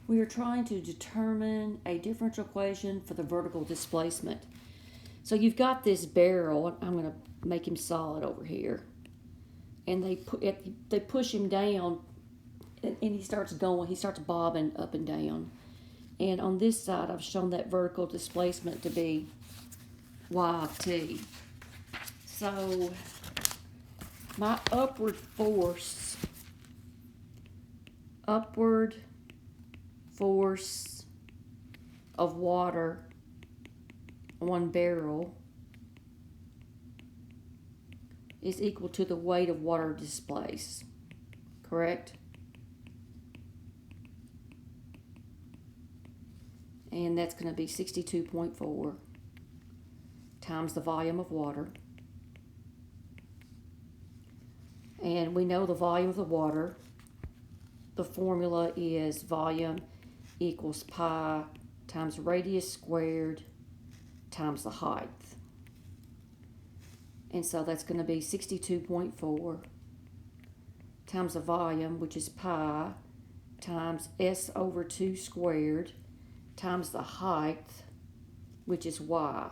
We are trying to determine a differential equation for the vertical displacement. So you've got this barrel. I'm going to make him solid over here. And they push him down, and he starts going. He starts bobbing up and down. And on this side, I've shown that vertical displacement to be y of t. So my upward force of water on barrel is equal to the weight of water displaced, correct? And that's going to be 62.4 times the volume of water. And we know the volume of the water. The formula is volume equals pi times radius squared times the height. And so that's going to be 62.4 times the volume, which is pi, times s over 2 squared, times the height, which is y.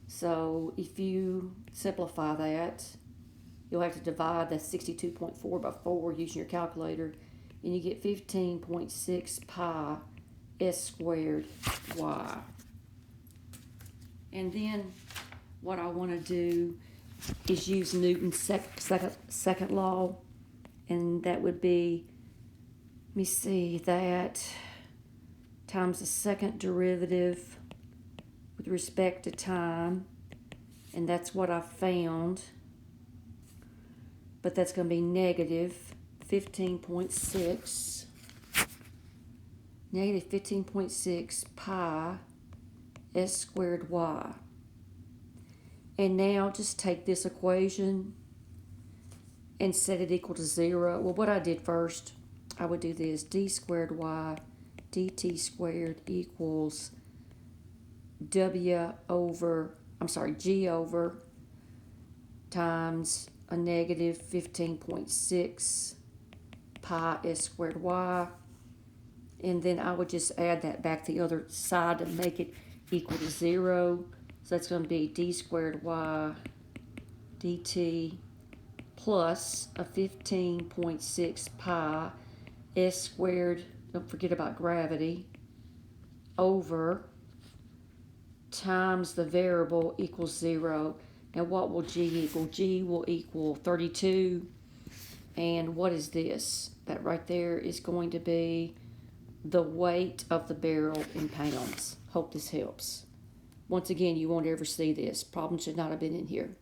So if you simplify that, you'll have to divide that 62.4 by 4 using your calculator, and you get 15.6 pi s squared y. And then what I want to do is use Newton's second law, and that would be, let me see, that times the second derivative with respect to time, and that's what I found, but that's going to be negative 15.6 pi s squared y. And now just take this equation and set it equal to 0. Well, what I did first, I would do this: d squared y dt squared equals g over times a negative 15.6 pi s squared y. And then I would just add that back the other side to make it equal to 0. So that's going to be d squared y dt plus a 15.6 pi s squared, don't forget about gravity, over times the variable equals 0. Now what will g equal? G will equal 32. And what is this? That right there is going to be the weight of the barrel in pounds. Hope this helps. Once again, you won't ever see this. Problem should not have been in here.